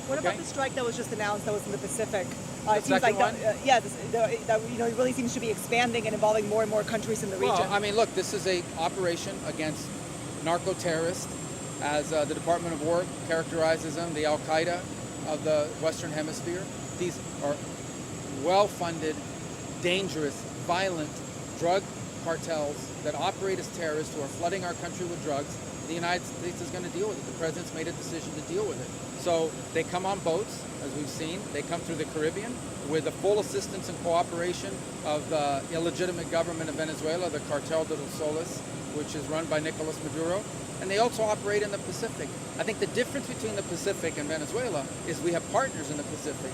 What about the strike that was just announced that was in the Pacific? It seems second like one? it really seems to be expanding and involving more and more countries in the region. Well, I mean, look, this is a operation against narcoterrorists, as the Department of War characterizes them, the Al-Qaida of the Western Hemisphere. These are well-funded, dangerous, violent drug cartels that operate as terrorists who are flooding our country with drugs. The United States is going to deal with it. The president's made a decision to deal with it. So they come on boats, as we've seen. They come through the Caribbean with the full assistance and cooperation of the illegitimate government of Venezuela, the Cartel de los Soles, which is run by Nicolas Maduro. And they also operate in the Pacific. I think the difference between the Pacific and Venezuela is we have partners in the Pacific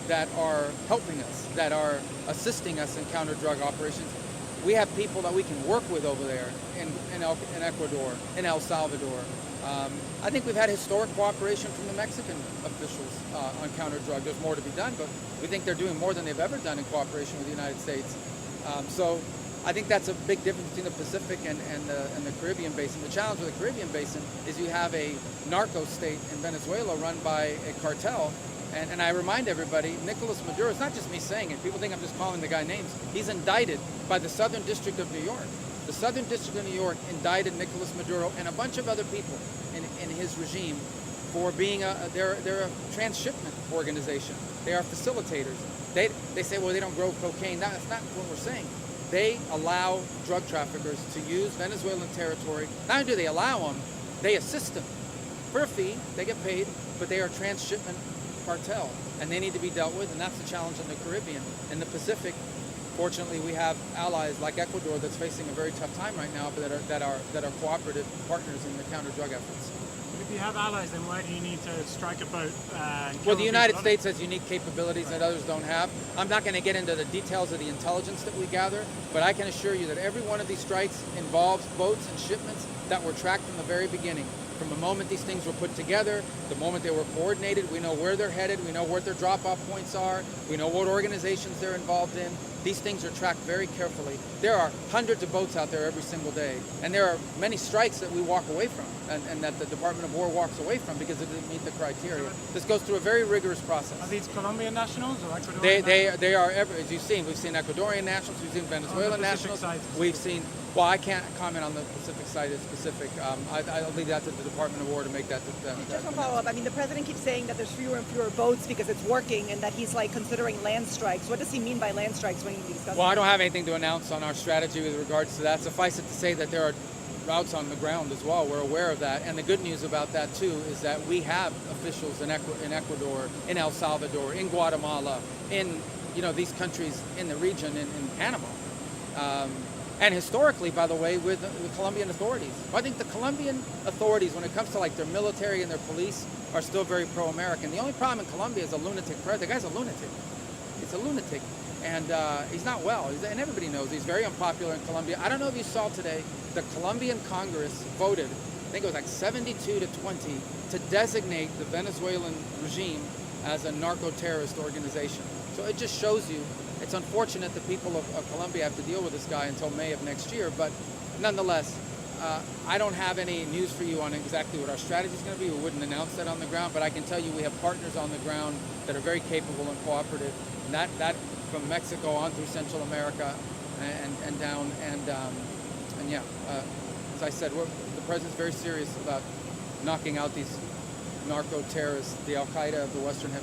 that are helping us, that are assisting us in counter-drug operations. We have people that we can work with over there in Ecuador, in El Salvador. I think we've had historic cooperation from the Mexican officials on counter-drug. There's more to be done, but we think they're doing more than they've ever done in cooperation with the United States. So I think that's a big difference between the Pacific and the Caribbean Basin. The challenge with the Caribbean Basin is you have a narco state in Venezuela run by a cartel. And I remind everybody, Nicolas Maduro, it's not just me saying it. People think I'm just calling the guy names. He's indicted by the Southern District of New York. The Southern District of New York indicted Nicolas Maduro and a bunch of other people in his regime for being they're a transshipment organization. They are facilitators. They say, well, they don't grow cocaine. That's not what we're saying. They allow drug traffickers to use Venezuelan territory. Not only do they allow them, they assist them. For a fee, they get paid, but they are transshipment cartel, and they need to be dealt with, and that's the challenge in the Caribbean. In the Pacific, fortunately, we have allies like Ecuador that's facing a very tough time right now, but that are cooperative partners in the counter-drug efforts. If you have allies, then why do you need to strike a boat? Well, the United States has unique capabilities that others don't have. I'm not going to get into the details of the intelligence that we gather, but I can assure you that every one of these strikes involves boats and shipments that were tracked from the very beginning. From the moment these things were put together, the moment they were coordinated, we know where they're headed, we know what their drop-off points are, we know what organizations they're involved in. These things are tracked very carefully. There are hundreds of boats out there every single day, and there are many strikes that we walk away from, and that the Department of War walks away from because it didn't meet the criteria. This goes through a very rigorous process. Are these Colombian nationals or Ecuadorian? They are, as you've seen, we've seen Ecuadorian nationals, we've seen Venezuelan nationals, we've seen. Well, I can't comment on the Pacific side in specific. I'll leave that to the Department of War to make that. Just one follow-up. I mean, the president keeps saying that there's fewer and fewer boats because it's working, and that he's considering land strikes. What does he mean by land strikes when he discusses? Well, I don't have anything to announce on our strategy with regards to that. Suffice it to say that there are routes on the ground as well. We're aware of that, and the good news about that too is that we have officials in Ecuador, in El Salvador, in Guatemala, in these countries in the region, in Panama. And historically, by the way, with the Colombian authorities. Well, I think the Colombian authorities, when it comes to their military and their police, are still very pro-American. The only problem in Colombia is a lunatic president. The guy's a lunatic. He's a lunatic. And he's not well. And everybody knows he's very unpopular in Colombia. I don't know if you saw today, the Colombian Congress voted, I think it was 72 to 20, to designate the Venezuelan regime as a narco-terrorist organization. So it just shows you, it's unfortunate that people of Colombia have to deal with this guy until May of next year, but nonetheless, I don't have any news for you on exactly what our strategy is going to be. We wouldn't announce that on the ground, but I can tell you we have partners on the ground that are very capable and cooperative, and that from Mexico on through Central America and down, and yeah, as I said, the president's very serious about knocking out these narco-terrorists, the Al-Qaida of the Western Hemisphere.